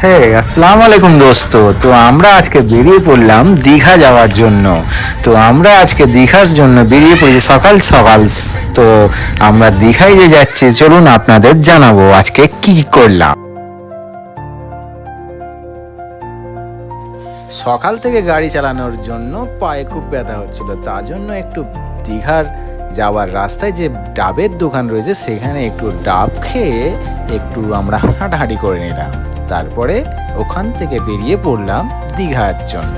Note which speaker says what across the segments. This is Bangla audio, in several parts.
Speaker 1: হ্যাঁ, আসসালামু আলাইকুম দোস্ত। তো আমরা আজকে বেরিয়ে পড়লাম দীঘা যাওয়ার জন্য। তো আমরা আজকে দীঘার জন্য বেরিয়ে পড়েছি সকাল সকাল। তো আমরা দীঘায় যে যাচ্ছি, চলুন আপনাদের জানাবো আজকে কি করলাম। সকাল থেকে গাড়ি চালানোর জন্য পায়ে খুব ব্যথা হচ্ছিল, তার জন্য একটু দীঘার যাওয়ার রাস্তায় যে ডাবের দোকান রয়েছে সেখানে একটু ডাব খেয়ে একটু আমরা হাঁটাহাঁটি করে নিলাম। তারপরে ওখান থেকে বেরিয়ে পড়লাম দীঘার জন্য।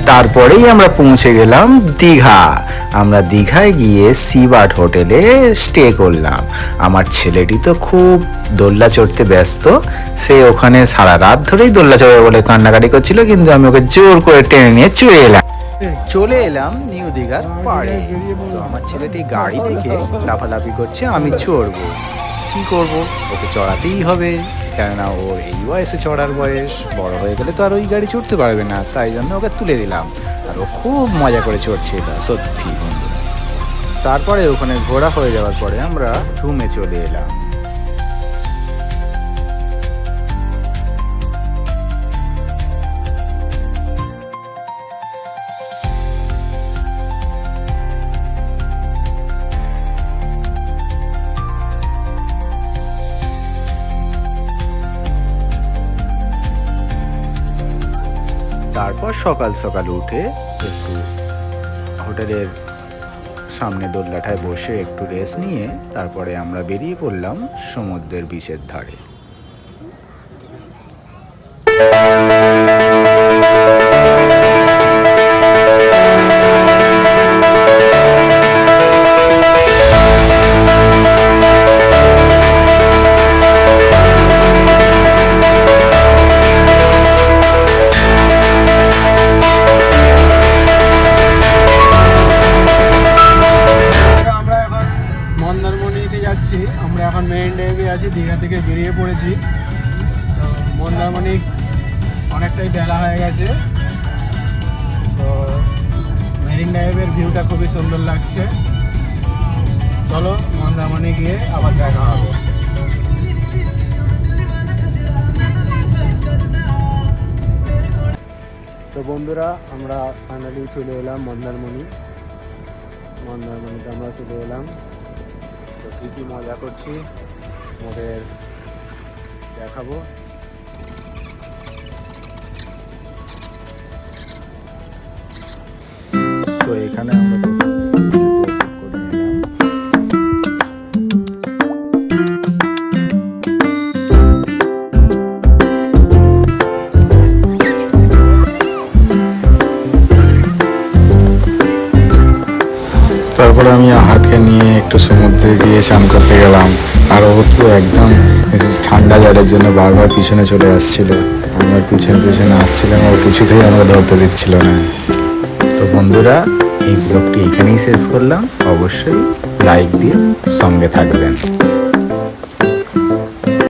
Speaker 1: তারপরেই আমরা পৌঁছে গেলাম দীঘা। আমরা দীঘায় গিয়ে সিবাট হোটেলে স্টে করলাম। আমার ছেলেটি তো খুব দোল্লা চড়তে ব্যস্ত, সে ওখানে সারা রাত ধরেই দোল্লা চড়বে বলে কান্নাকাটি করছিল, কিন্তু আমি ওকে জোর করে টেনে নিয়ে চলে এলাম নিউ দীঘার পাড়ে। তো আমার ছেলেটি গাড়ি দেখে লাফালাফি করছে, আমি চড়বো। কি করব, ওকে চড়াতেই হবে, কেননা ওর এই বয়সে চড়ার বয়স। বড় হয়ে গেলে তো আর ওই গাড়ি চড়তে পারবে না, তাই জন্য ওকে তুলে দিলাম। আর ও খুব মজা করে চড়ছিল, সত্যি বন্ধু। তারপরে ওখানে ঘোরা হয়ে যাওয়ার পরে আমরা রুমে চলে এলাম। তারপর সকাল সকাল উঠে একটু হোটেলের সামনে দোল্লাটায় বসে একটু রেস্ট নিয়ে তারপরে আমরা বেরিয়ে পড়লাম সমুদ্রের বিচের ধারে।
Speaker 2: আমরা এখন মেরিন ড্রাইভে আছি, দীঘা থেকে বেরিয়ে পড়েছি। তো মন্দারমণি অনেকটাই বেলা হয়ে গেছে। তো মেরিন ড্রাইভের ভিউটা খুবই সুন্দর লাগছে। চলো মন্দারমণি গিয়ে আবার দেখা হবে। তো বন্ধুরা, আমরা ফাইনালি চলে এলাম মন্দারমণিতে আমরা চলে এলাম। তো কী কী মজা করছি আমাদের দেখাবো।
Speaker 1: তো এখানে আমরা তারপরে আমি হাতকে নিয়ে একটু সমুদ্রে গিয়ে স্নান করতে গেলাম। আর ও তো একদম ঠান্ডা জলের জন্য বারবার পিছনে চলে আসছিল। আমি ওর পিছনে আসছিলাম, ও কিছুতেই আমাকে ধরতে দিচ্ছিল না। তো বন্ধুরা, এই ব্লগটি এখানেই শেষ করলাম। অবশ্যই লাইক দিয়ে সঙ্গে থাকবেন।